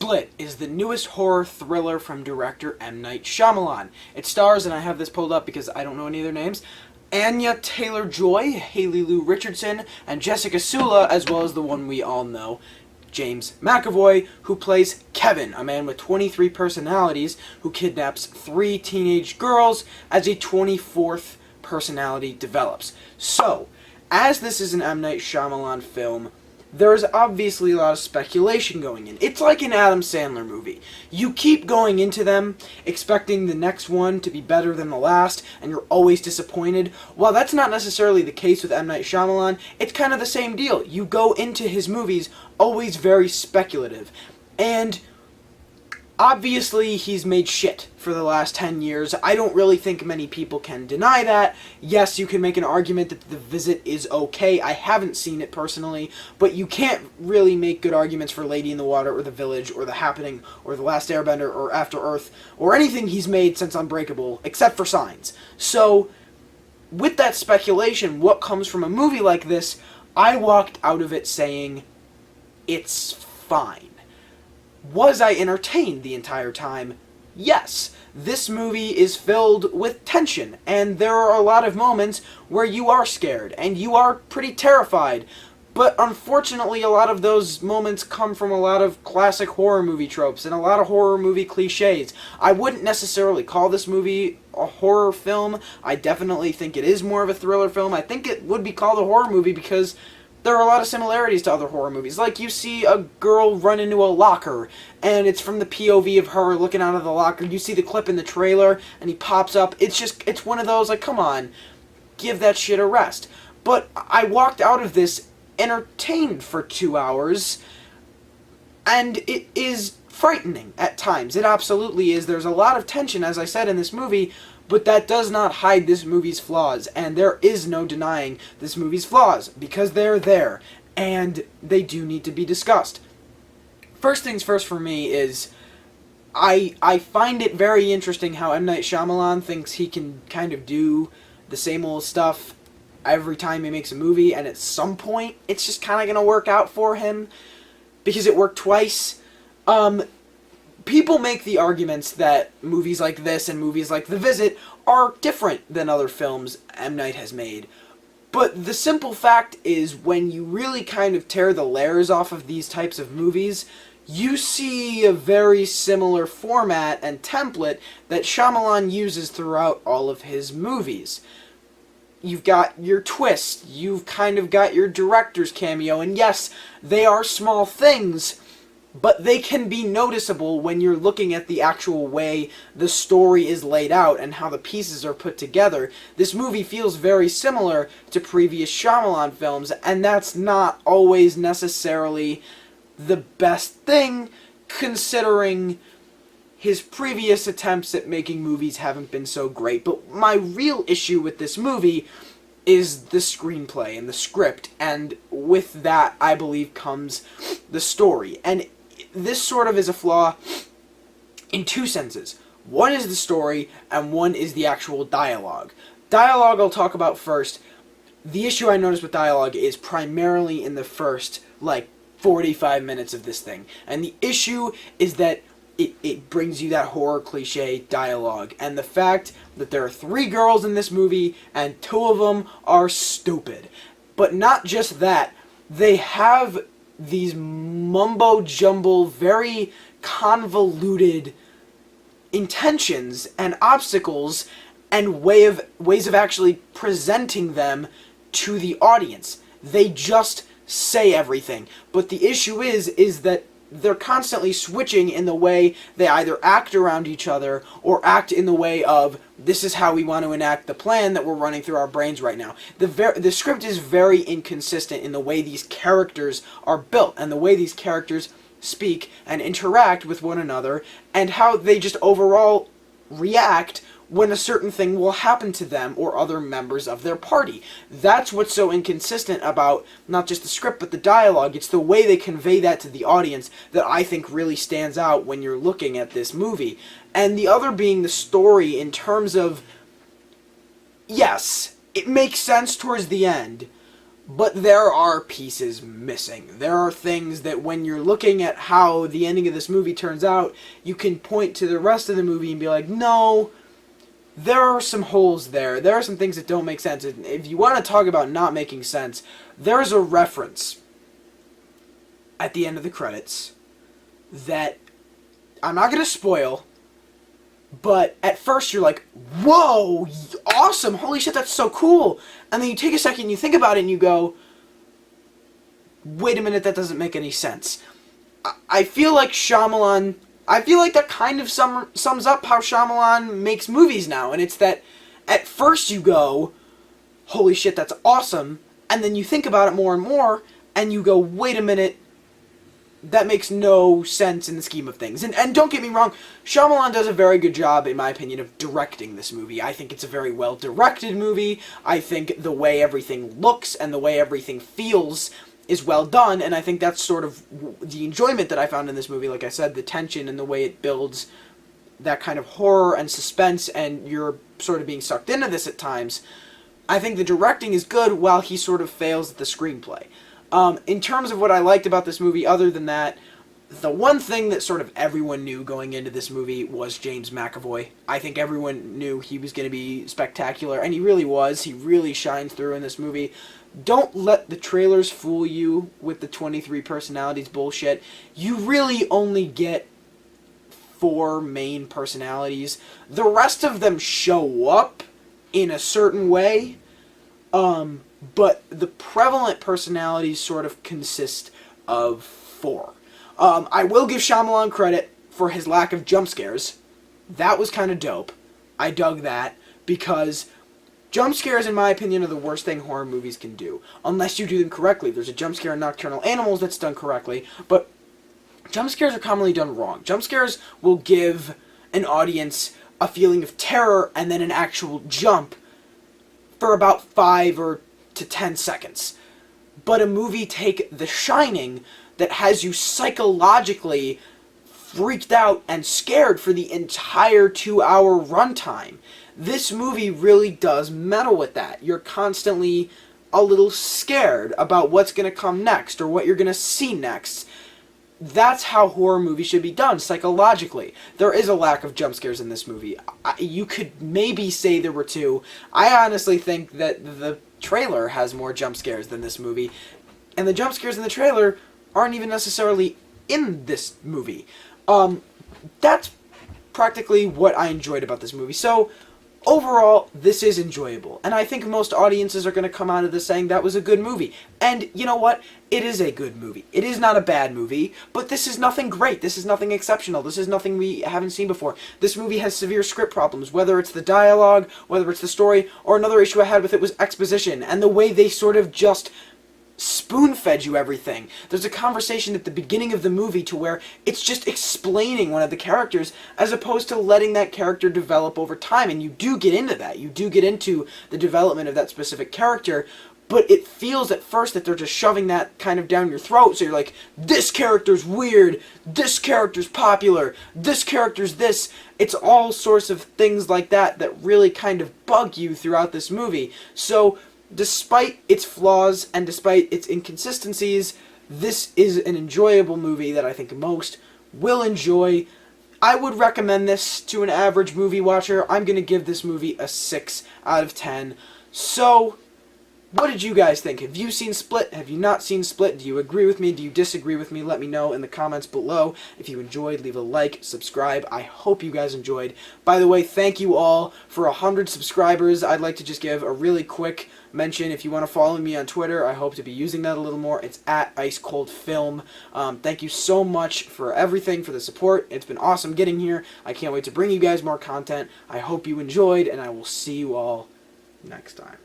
Split is the newest horror thriller from director M. Night Shyamalan. It stars, and I have this pulled up because I don't know any of their names, Anya Taylor-Joy, Haley Lou Richardson, and Jessica Sula, as well as the one we all know, James McAvoy, who plays Kevin, a man with 23 personalities who kidnaps 3 teenage girls as a 24th personality develops. So, as this is an M. Night Shyamalan film, there's obviously a lot of speculation going in. It's like an Adam Sandler movie. You keep going into them, expecting the next one to be better than the last, and you're always disappointed. While that's not necessarily the case with M. Night Shyamalan, it's kind of the same deal. You go into his movies always very speculative. And obviously, he's made shit for the last 10 years. I don't really think many people can deny that. Yes, you can make an argument that The Visit is okay. I haven't seen it personally, but you can't really make good arguments for Lady in the Water or The Village or The Happening or The Last Airbender or After Earth or anything he's made since Unbreakable, except for Signs. So, with that speculation, what comes from a movie like this, I walked out of it saying, it's fine. Was I entertained the entire time? Yes. This movie is filled with tension, and there are a lot of moments where you are scared, and you are pretty terrified. But unfortunately, a lot of those moments come from a lot of classic horror movie tropes, and a lot of horror movie cliches. I wouldn't necessarily call this movie a horror film. I definitely think it is more of a thriller film. I think it would be called a horror movie because there are a lot of similarities to other horror movies. Like, you see a girl run into a locker, and it's from the POV of her looking out of the locker. You see the clip in the trailer, and he pops up. It's one of those, like, come on, give that shit a rest. But I walked out of this entertained for 2 hours, and it is frightening at times. It absolutely is. There's a lot of tension, as I said, in this movie, but that does not hide this movie's flaws, and there is no denying this movie's flaws, because they're there, and they do need to be discussed. First things first for me is, I find it very interesting how M. Night Shyamalan thinks he can kind of do the same old stuff every time he makes a movie, and at some point, it's just kind of going to work out for him, because it worked twice. People make the arguments that movies like this and movies like The Visit are different than other films M. Night has made. But the simple fact is, when you really kind of tear the layers off of these types of movies, you see a very similar format and template that Shyamalan uses throughout all of his movies. You've got your twist, you've kind of got your director's cameo, and yes, they are small things, but they can be noticeable when you're looking at the actual way the story is laid out and how the pieces are put together. This movie feels very similar to previous Shyamalan films, and that's not always necessarily the best thing, considering his previous attempts at making movies haven't been so great. But my real issue with this movie is the screenplay and the script, and with that, I believe, comes the story. And this sort of is a flaw in two senses. One is the story, and one is the actual dialogue. Dialogue I'll talk about first. The issue I noticed with dialogue is primarily in the first, 45 minutes of this thing. And the issue is that it brings you that horror cliche dialogue. And the fact that there are 3 girls in this movie, and 2 of them are stupid. But not just that, they have these mumbo-jumbo, very convoluted intentions and obstacles and ways of actually presenting them to the audience. They just say everything. But the issue is that they're constantly switching in the way they either act around each other or act in the way of, this is how we want to enact the plan that we're running through our brains right now. The script is very inconsistent in the way these characters are built and the way these characters speak and interact with one another, and how they just overall react when a certain thing will happen to them or other members of their party. That's what's so inconsistent about not just the script but the dialogue. It's the way they convey that to the audience that I think really stands out when you're looking at this movie. And the other being the story, in terms of, yes, it makes sense towards the end, But there are pieces missing. There are things that when you're looking at how the ending of this movie turns out, you can point to the rest of the movie and be like, no, there are some holes there. There are some things that don't make sense. And if you want to talk about not making sense, there's a reference at the end of the credits that I'm not going to spoil, but at first you're like, whoa, awesome, holy shit, that's so cool. And then you take a second and you think about it and you go, wait a minute, that doesn't make any sense. I feel like Shyamalan, I feel like that kind of sums up how Shyamalan makes movies now. And it's that at first you go, holy shit, that's awesome. And then you think about it more and more and you go, wait a minute, that makes no sense in the scheme of things. And don't get me wrong, Shyamalan does a very good job, in my opinion, of directing this movie. I think it's a very well-directed movie. I think the way everything looks and the way everything feels is well done, and I think that's sort of the enjoyment that I found in this movie. Like I said, the tension and the way it builds that kind of horror and suspense, and you're sort of being sucked into this at times. I think the directing is good while he sort of fails at the screenplay. In terms of what I liked about this movie, other than that, the one thing that sort of everyone knew going into this movie was James McAvoy. I think everyone knew he was going to be spectacular, and he really was. He really shined through in this movie. Don't let the trailers fool you with the 23 personalities bullshit. You really only get 4 main personalities. The rest of them show up in a certain way, but the prevalent personalities sort of consist of 4. I will give Shyamalan credit for his lack of jump scares. That was kind of dope. I dug that, because jump scares, in my opinion, are the worst thing horror movies can do. Unless you do them correctly. There's a jump scare in Nocturnal Animals that's done correctly, but jump scares are commonly done wrong. Jump scares will give an audience a feeling of terror and then an actual jump for about 5 or to 10 seconds. But a movie take The Shining that has you psychologically freaked out and scared for the entire 2-hour runtime. This movie really does meddle with that. You're constantly a little scared about what's going to come next or what you're going to see next. That's how horror movies should be done, psychologically. There is a lack of jump scares in this movie. You could maybe say there were 2. I honestly think that the trailer has more jump scares than this movie, and the jump scares in the trailer aren't even necessarily in this movie. That's practically what I enjoyed about this movie. So, overall, this is enjoyable, and I think most audiences are going to come out of this saying that was a good movie. And you know what? It is a good movie. It is not a bad movie, but this is nothing great. This is nothing exceptional. This is nothing we haven't seen before. This movie has severe script problems, whether it's the dialogue, whether it's the story, or another issue I had with it was exposition, and the way they sort of just spoon-fed you everything. There's a conversation at the beginning of the movie to where it's just explaining one of the characters as opposed to letting that character develop over time, and you do get into that. You do get into the development of that specific character, but it feels at first that they're just shoving that kind of down your throat, so you're like, this character's weird, this character's popular, this character's this. It's all sorts of things like that that really kind of bug you throughout this movie. So, despite its flaws and despite its inconsistencies, this is an enjoyable movie that I think most will enjoy. I would recommend this to an average movie watcher. I'm going to give this movie a 6 out of 10. So, what did you guys think? Have you seen Split? Have you not seen Split? Do you agree with me? Do you disagree with me? Let me know in the comments below. If you enjoyed, leave a like, subscribe. I hope you guys enjoyed. By the way, thank you all for 100 subscribers. I'd like to just give a really quick mention. If you want to follow me on Twitter, I hope to be using that a little more. It's at IceColdFilm. Thank you so much for everything, for the support. It's been awesome getting here. I can't wait to bring you guys more content. I hope you enjoyed, and I will see you all next time.